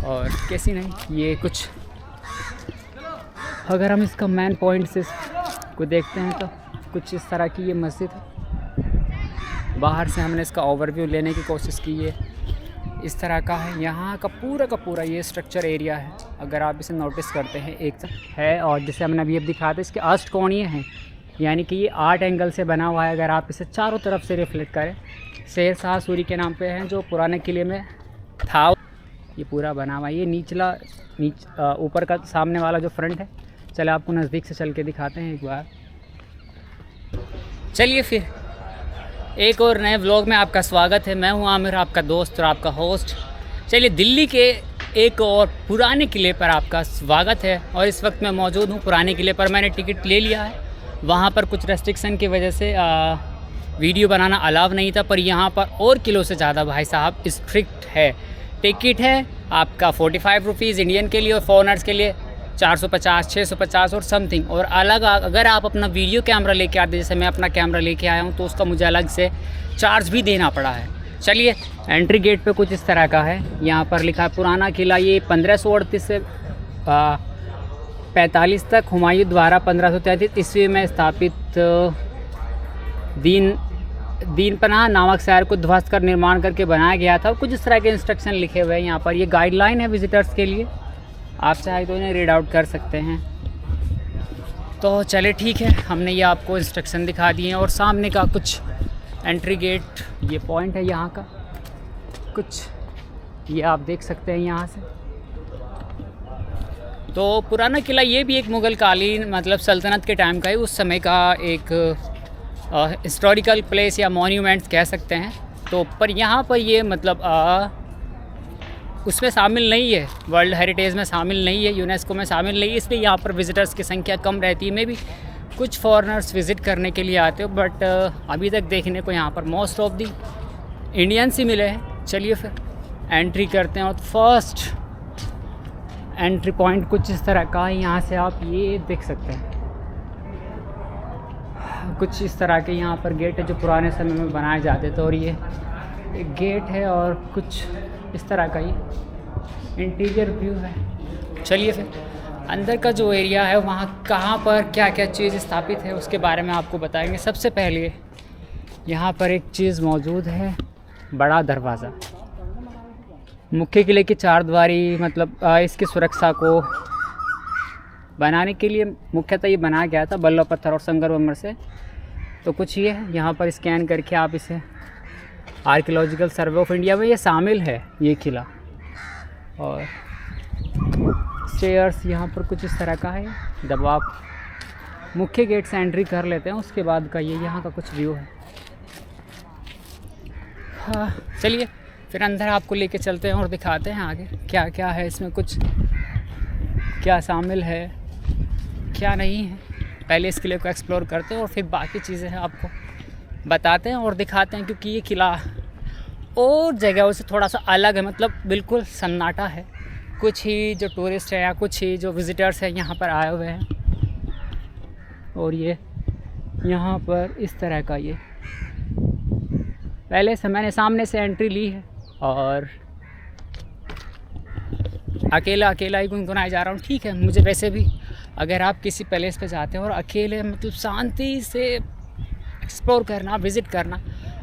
और कैसी नहीं ये कुछ, अगर हम इसका मेन पॉइंट से को देखते हैं तो कुछ इस तरह की ये मस्जिद है। बाहर से हमने इसका ओवरव्यू लेने की कोशिश की है, इस तरह का है। यहाँ का पूरा ये स्ट्रक्चर एरिया है, अगर आप इसे नोटिस करते हैं एक है। और जैसे हमने अभी दिखाया था, इसके अष्टकोणीय हैं, यानी कि ये 8 एंगल से बना हुआ है। अगर आप इसे चारों तरफ से रिफ्लेक्ट करें, शेरशाह सूरी के नाम पे हैं, जो पुराने किले में था, ये पूरा बना हुआ है। ये ऊपर का सामने वाला जो फ्रंट है, चले आपको नज़दीक से चल के दिखाते हैं एक बार। चलिए फिर एक और नए व्लॉग में आपका स्वागत है। मैं हूं आमिर, आपका दोस्त और आपका होस्ट। चलिए, दिल्ली के एक और पुराने किले पर आपका स्वागत है। और इस वक्त मैं मौजूद हूं पुराने किले पर। मैंने टिकट ले लिया है, वहां पर कुछ रेस्ट्रिक्शन की वजह से वीडियो बनाना अलाव नहीं था, पर यहाँ पर और किलों से ज़्यादा भाई साहब स्ट्रिक्ट है। टिकट है आपका 45 रुपीज़ इंडियन के लिए, और फॉरनर्स के लिए 450, 650 और समथिंग। और अलग अगर आप अपना वीडियो कैमरा लेके आते, जैसे मैं अपना कैमरा लेके आया हूँ, तो उसका मुझे अलग से चार्ज भी देना पड़ा है। चलिए, एंट्री गेट पे कुछ इस तरह का है। यहाँ पर लिखा है पुराना किला। ये 1538 से 45 तक हुमायूं द्वारा 1533 ईस्वी में स्थापित दीन पनाह नामक शहर को ध्वस्त कर निर्माण करके बनाया गया था। कुछ इस तरह के इंस्ट्रक्शन लिखे हुए हैं यहाँ पर। ये गाइडलाइन है विजिटर्स के लिए, आप चाहे तो इन्हें रीड आउट कर सकते हैं। तो चले ठीक है, हमने ये आपको इंस्ट्रक्शन दिखा दिए हैं। और सामने का कुछ एंट्री गेट, ये पॉइंट है यहाँ का, कुछ ये आप देख सकते हैं यहाँ से। तो पुराना किला ये भी एक मुग़ल कालीन मतलब सल्तनत के टाइम का ही, उस समय का एक हिस्टोरिकल प्लेस या मॉन्यूमेंट्स कह सकते हैं। तो पर यहाँ पर ये मतलब उसमें शामिल नहीं है, वर्ल्ड हेरिटेज में शामिल नहीं है, यूनेस्को में शामिल नहीं है, इसलिए यहाँ पर विज़िटर्स की संख्या कम रहती है। मे भी कुछ फॉरेनर्स विज़िट करने के लिए आते हो, बट अभी तक देखने को यहाँ पर मोस्ट ऑफ दी इंडियंस ही मिले हैं। चलिए फिर एंट्री करते हैं। और फर्स्ट एंट्री पॉइंट कुछ इस तरह का है। यहाँ से आप ये देख सकते हैं, कुछ इस तरह के यहाँ पर गेट है जो पुराने समय में बनाए जाते थे। और ये एक गेट है और कुछ इस तरह का ही इंटीरियर व्यू है। चलिए फिर अंदर का जो एरिया है, वहाँ कहाँ पर क्या क्या चीज़ स्थापित है उसके बारे में आपको बताएंगे। सबसे पहले यहाँ पर एक चीज़ मौजूद है, बड़ा दरवाज़ा। मुख्य किले की चारद्वारी मतलब इसकी सुरक्षा को बनाने के लिए मुख्यतः ये बनाया गया था बल्लभ पत्थर और संगमरमर से। तो कुछ ये है, यहाँ पर स्कैन करके आप इसे आर्कियोलॉजिकल सर्वे ऑफ इंडिया में ये शामिल है ये किला। और स्टेयर्स यहाँ पर कुछ इस तरह का है। जब आप मुख्य गेट से एंट्री कर लेते हैं, उसके बाद का ये यहाँ का कुछ व्यू है। हाँ, चलिए फिर अंदर आपको लेके चलते हैं और दिखाते हैं आगे क्या क्या है इसमें, कुछ क्या शामिल है क्या नहीं है। पहले इस किले को एक्सप्लोर करते हैं और फिर बाकी चीज़ें हैं आपको बताते हैं और दिखाते हैं, क्योंकि ये किला और जगहों से थोड़ा सा अलग है, मतलब बिल्कुल सन्नाटा है। कुछ ही जो टूरिस्ट है या कुछ ही जो विज़िटर्स हैं यहाँ पर आए हुए हैं। और ये यहाँ पर इस तरह का ये पहले से मैंने सामने से एंट्री ली है और अकेला ही गुनगुनाए जा रहा हूँ। ठीक है, मुझे वैसे भी अगर आप किसी पैलेस पे जाते हैं और अकेले मतलब शांति से एक्सप्लोर करना, विज़िट करना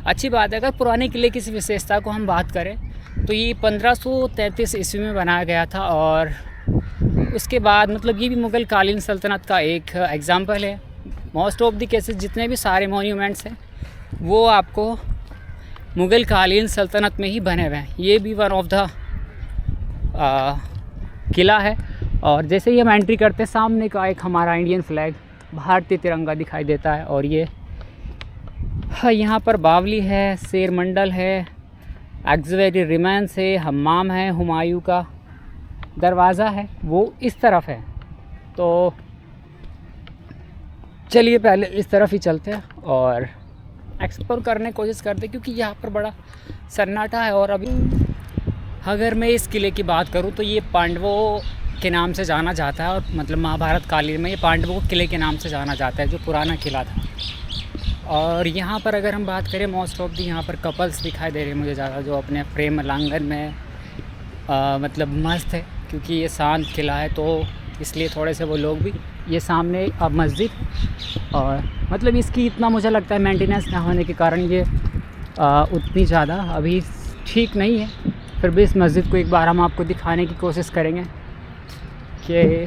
अच्छी बात है। अगर पुराने किले की विशेषता को हम बात करें तो ये 1533 ईस्वी में बनाया गया था। और उसके बाद मतलब ये भी मुग़ल कालीन सल्तनत का एक एग्ज़ाम्पल है। मोस्ट ऑफ द केसेस जितने भी सारे मॉन्यूमेंट्स हैं वो आपको मुग़ल कालीन सल्तनत में ही बने हुए हैं। ये भी वन ऑफ द किला है। और जैसे ही हम एंट्री करते हैं, सामने का एक हमारा इंडियन फ्लैग, भारतीय तिरंगा दिखाई देता है। और ये यहाँ पर बावली है, शेर मंडल है, एक्सवेरी रिमेंस है, हम्माम है, हुमायूं का दरवाज़ा है वो इस तरफ है। तो चलिए पहले इस तरफ ही चलते हैं और एक्सप्लोर करने की कोशिश करते हैं, क्योंकि यहाँ पर बड़ा सन्नाटा है। और अभी अगर मैं इस किले की बात करूँ तो ये पांडवों के नाम से जाना जाता है। और मतलब महाभारत कालीन में ये पांडवों किले के नाम से जाना जाता है, जो पुराना किला था। और यहाँ पर अगर हम बात करें, मोस्ट ऑफ दी यहाँ पर कपल्स दिखाई दे रहे हैं मुझे ज़्यादा, जो अपने प्रेम लांगन में मतलब मस्त है, क्योंकि ये शांत किला है, तो इसलिए थोड़े से वो लोग भी। ये सामने अब मस्जिद, और मतलब इसकी इतना मुझे लगता है मेंटेनेंस ना होने के कारण ये उतनी ज़्यादा अभी ठीक नहीं है। फिर भी इस मस्जिद को एक बार हम आपको दिखाने की कोशिश करेंगे कि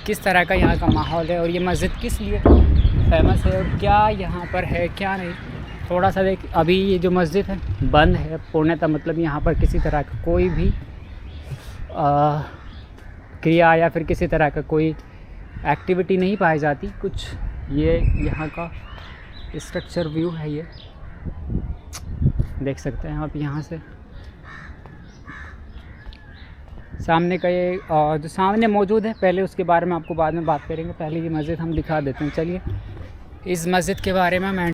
किस तरह का यहाँ का माहौल है और ये मस्जिद किस लिए फेमस है और क्या यहाँ पर है क्या नहीं। थोड़ा सा देख, अभी ये जो मस्जिद है बंद है पूर्णतः, मतलब यहाँ पर किसी तरह का कोई भी क्रिया या फिर किसी तरह का कोई एक्टिविटी नहीं पाई जाती कुछ। ये यहाँ का स्ट्रक्चर व्यू है, ये देख सकते हैं आप यहाँ से। सामने का ये जो सामने मौजूद है, पहले उसके बारे में आपको बाद में बात करेंगे, पहले ये मस्जिद हम दिखा देते हैं। चलिए इस मस्जिद के बारे में मैं